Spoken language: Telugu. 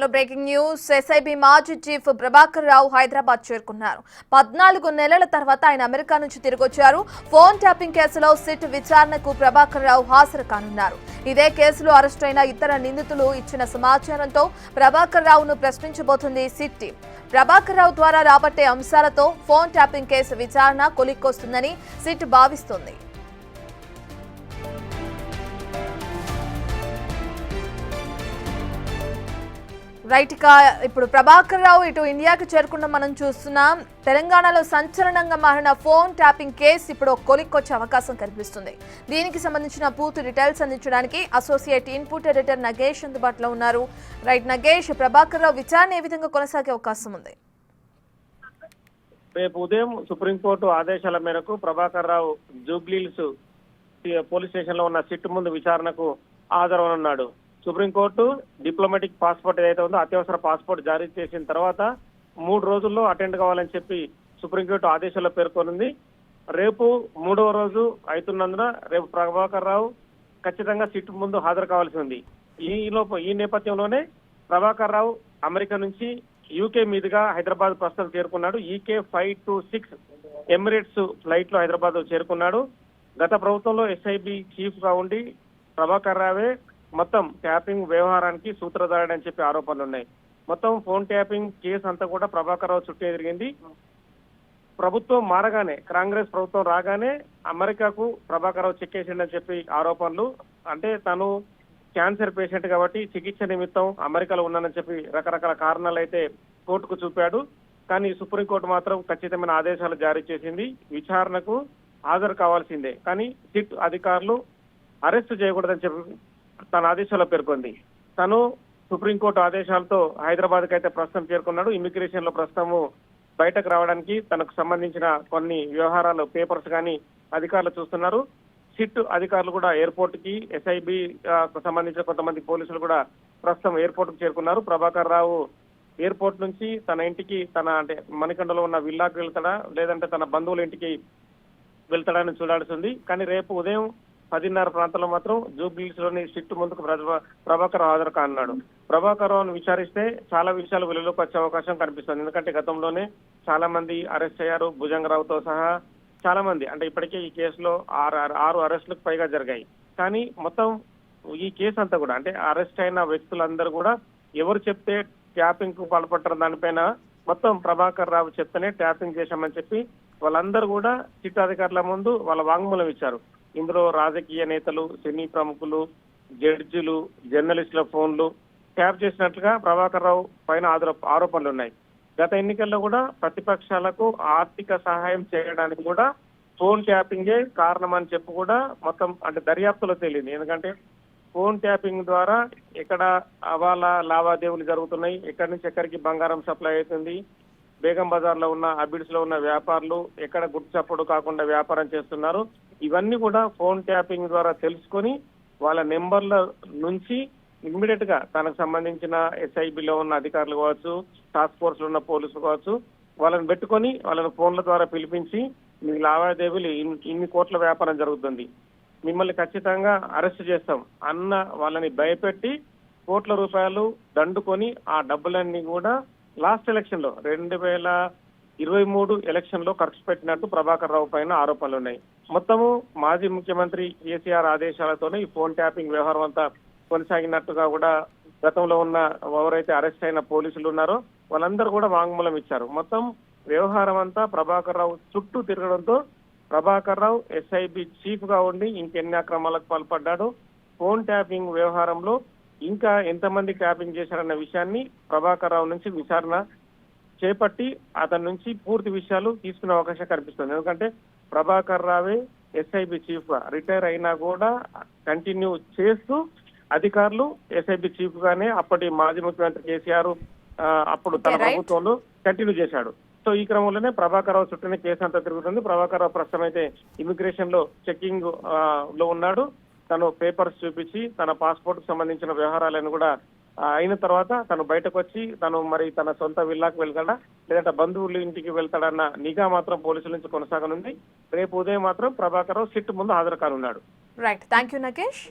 Breaking news. ఎస్ఐబి మాజీ చీఫ్ ప్రభాకర్ రావు హైదరాబాద్ చేరుకున్నారు. 14 నెలల తర్వాత ఆయన అమెరికా నుంచి తిరిగొచ్చారు. ఫోన్ ట్యాపింగ్ కేసులో సిట్ విచారణకు ప్రభాకర్ రావు హాజరు కానున్నారు. ఇదే కేసులో అరెస్టైన ఇతర నిందితులు ఇచ్చిన సమాచారంతో ప్రభాకర్ రావును ప్రశ్నించబోతుంది సిట్ టీం. ప్రభాకర్ రావు ద్వారా రాబట్టే అంశాలతో ఫోన్ ట్యాపింగ్ కేసు విచారణ కొలిక్కొస్తుందని సిట్ భావిస్తోంది. రైట్ గా ఇప్పుడు ప్రభాకర్ రావు ఇటు ఇండియాకి చేరుకున్న మనం చూస్తున్నాం. తెలంగాణలో సంచలనంగా మారిన ఫోన్ ట్యాపింగ్ కేసు ఇప్పుడు కొలిక్కొచ్చే అవకాశం కనిపిస్తుంది. దీనికి సంబంధించిన పూర్తి డీటెయిల్స్ అందించడానికి అసోసియేట్ ఇన్పుట్ ఎడిటర్ నగేష్ అందుబాటులో ఉన్నారు. రైట్ నగేష్, ప్రభాకర్ రావు విచారణ ఏ విధంగా కొనసాగే అవకాశం ఉంది? రేపు ఉదయం సుప్రీంకోర్టు ఆదేశాల మేరకు ప్రభాకర్ రావు జూబ్లీహిల్స్ పోలీస్ స్టేషన్ లో ఉన్న సిట్ ముందు విచారణకు హాజరవనున్నాడు. సుప్రీంకోర్టు డిప్లొమాటిక్ పాస్పోర్ట్ ఏదైతే ఉందో అత్యవసర పాస్పోర్ట్ జారీ చేసిన తర్వాత 3 రోజుల్లో అటెండ్ కావాలని చెప్పి సుప్రీంకోర్టు ఆదేశాల్లో పేర్కొంది. రేపు 3వ రోజు అవుతున్నందున రేపు ప్రభాకర్ రావు ఖచ్చితంగా సిట్ ముందు హాజరు కావాల్సి ఉంది. ఈ నేపథ్యంలోనే ప్రభాకర్ రావు అమెరికా నుంచి యూకే మీదుగా హైదరాబాద్ ప్రస్తుతం చేరుకున్నాడు. ఈకే 526 ఎమిరేట్స్ ఫ్లైట్ లో హైదరాబాద్ చేరుకున్నాడు. గత ప్రభుత్వంలో ఎస్ఐబి చీఫ్ గా ఉండి ప్రభాకర్ రావే మొత్తం ట్యాపింగ్ వ్యవహారానికి సూత్రధారుడు అని చెప్పి ఆరోపణలు ఉన్నాయి. మొత్తం ఫోన్ ట్యాపింగ్ కేసు అంతా కూడా ప్రభాకర్ రావు చుట్టూ ఎదిరింది. ప్రభుత్వం మారగానే, కాంగ్రెస్ ప్రభుత్వం రాగానే అమెరికాకు ప్రభాకర్ రావు చెక్కేసిండని చెప్పి ఆరోపణలు. అంటే తను క్యాన్సర్ పేషెంట్ కాబట్టి చికిత్స నిమిత్తం అమెరికాలో ఉన్నానని చెప్పి రకరకాల కారణాలు అయితే కోర్టుకు చూపాడు. కానీ సుప్రీంకోర్టు మాత్రం ఖచ్చితమైన ఆదేశాలు జారీ చేసింది. విచారణకు హాజరు కావాల్సిందే, కానీ సిట్ అధికారులు అరెస్టు చేయకూడదని చెప్పి తన ఆదేశాల్లో పేర్కొంది. తను సుప్రీంకోర్టు ఆదేశాలతో హైదరాబాద్ కి అయితే ప్రస్తుతం చేరుకున్నాడు. ఇమిగ్రేషన్ లో ప్రస్తుతము బయటకు రావడానికి తనకు సంబంధించిన కొన్ని వ్యవహారాలు పేపర్స్ కానీ అధికారులు చూస్తున్నారు. సిట్ అధికారులు కూడా ఎయిర్పోర్ట్ కి, ఎస్ఐబి సంబంధించిన కొంతమంది పోలీసులు కూడా ప్రస్తుతం ఎయిర్పోర్ట్ కు చేరుకున్నారు. ప్రభాకర్ రావు ఎయిర్పోర్ట్ నుంచి తన ఇంటికి, అంటే మణికండలో ఉన్న విల్లాకు వెళ్తాడా లేదంటే తన బంధువుల ఇంటికి వెళ్తాడని చూడాల్సింది. కానీ రేపు ఉదయం 10:30 ప్రాంతంలో మాత్రం జూబ్లీహిల్స్ లోని సిట్ ముందుకు ప్రభాకర్ హాజరు కానున్నాడు. ప్రభాకర్ రావును విచారిస్తే చాలా విషయాలు వెలుగులోకి వచ్చే అవకాశం కనిపిస్తుంది. ఎందుకంటే గతంలోనే చాలా మంది అరెస్ట్ అయ్యారు, భుజంగరావుతో సహా చాలా మంది. అంటే ఇప్పటికే ఈ కేసులో 6 అరెస్టులకు పైగా జరిగాయి. కానీ మొత్తం ఈ కేసు అంతా కూడా, అంటే అరెస్ట్ అయిన వ్యక్తులందరూ కూడా ఎవరు చెప్తే ట్యాపింగ్ కు పాల్పడ్డారు దానిపైన మొత్తం ప్రభాకర్ రావు చెప్తేనే ట్యాపింగ్ చేశామని చెప్పి వాళ్ళందరూ కూడా సిట్ అధికారుల ముందు వాళ్ళ వాంగ్మూలం ఇచ్చారు. ఇందులో రాజకీయ నేతలు, సినీ ప్రముఖులు, జడ్జిలు, జర్నలిస్టుల ఫోన్లు ట్యాప్ చేసినట్లుగా ప్రభాకర్ రావు పైన ఆరోపణలు ఉన్నాయి. గత ఎన్నికల్లో కూడా ప్రతిపక్షాలకు ఆర్థిక సహాయం చేయడానికి కూడా ఫోన్ ట్యాపింగే కారణం అని చెప్పి కూడా మొత్తం అంటే దర్యాప్తులో తేలింది. ఎందుకంటే ఫోన్ ట్యాపింగ్ ద్వారా ఎక్కడ హవాలా లావాదేవీలు జరుగుతున్నాయి, ఎక్కడి నుంచి ఎక్కడికి బంగారం సప్లై అవుతుంది, బేగం బజార్ లో ఉన్న, అబిడ్స్ లో ఉన్న వ్యాపారులు ఎక్కడ గుట్టు చప్పుడు కాకుండా వ్యాపారం చేస్తున్నారు, ఇవన్నీ కూడా ఫోన్ ట్యాపింగ్ ద్వారా తెలుసుకొని వాళ్ళ నెంబర్ల నుంచి ఇమ్మీడియట్ గా తనకు సంబంధించిన ఎస్ఐబిలో ఉన్న అధికారులు కావచ్చు, టాస్క్ ఫోర్స్ లో ఉన్న పోలీసులు కావచ్చు, వాళ్ళని పెట్టుకొని వాళ్ళని ఫోన్ల ద్వారా పిలిపించి మీ లావాదేవీలు ఇన్ని కోట్ల వ్యాపారం జరుగుతుంది, మిమ్మల్ని ఖచ్చితంగా అరెస్ట్ చేస్తాం అన్న వాళ్ళని భయపెట్టి కోట్ల రూపాయలు దండుకొని ఆ డబ్బులన్నీ కూడా లాస్ట్ ఎలక్షన్ లో 2023 ఎలక్షన్ లో ఖర్చు పెట్టినట్టు ప్రభాకర్ రావు పైన ఆరోపణలు ఉన్నాయి. మొత్తము మాజీ ముఖ్యమంత్రి కేసీఆర్ ఆదేశాలతోనే ఈ ఫోన్ ట్యాపింగ్ వ్యవహారం అంతా కొనసాగినట్టుగా కూడా గతంలో ఉన్న ఎవరైతే అరెస్ట్ అయిన పోలీసులు ఉన్నారో వాళ్ళందరూ కూడా వాంగ్మూలం ఇచ్చారు. మొత్తం వ్యవహారం అంతా ప్రభాకర్ రావు చుట్టూ తిరగడంతో ప్రభాకర్ రావు ఎస్ఐబి చీఫ్ గా ఉండి ఇంకెన్ని అక్రమాలకు పాల్పడ్డాడు, ఫోన్ ట్యాపింగ్ వ్యవహారంలో ఇంకా ఎంతమంది ట్యాపింగ్ చేశారన్న విషయాన్ని ప్రభాకర్ రావు నుంచి విచారణ చేపట్టి అతని నుంచి పూర్తి విషయాలు తీసుకునే అవకాశం కనిపిస్తుంది. ఎందుకంటే ప్రభాకర్ రావే ఎస్ఐబి చీఫ్ గా రిటైర్ అయినా కూడా కంటిన్యూ చేస్తూ అధికారులు ఎస్ఐబి చీఫ్ గానే అప్పటి మాజీ ముఖ్యమంత్రి కేసీఆర్ అప్పుడు తన ప్రభుత్వంలో కంటిన్యూ చేశాడు. సో ఈ క్రమంలోనే ప్రభాకర్ రావు చుట్టూనే కేసు అంతా తిరుగుతుంది. ప్రభాకర్ రావు ప్రస్తుతం అయితే ఇమిగ్రేషన్ లో చెకింగ్ లో ఉన్నాడు. తను పేపర్స్ చూపించి తన పాస్పోర్ట్ కు సంబంధించిన వ్యవహారాలను కూడా అయిన తర్వాత తను బయటకు వచ్చి తను మరి తన సొంత విల్లాకు వెళ్తాడా లేదంటే బంధువుల ఇంటికి వెళ్తాడన్న నిఘా మాత్రం పోలీసుల నుంచి కొనసాగనుంది. రేపు ఉదయం మాత్రం ప్రభాకర్ రావు సిట్ ముందు హాజరు కానున్నాడు. Right, thank you Nagesh.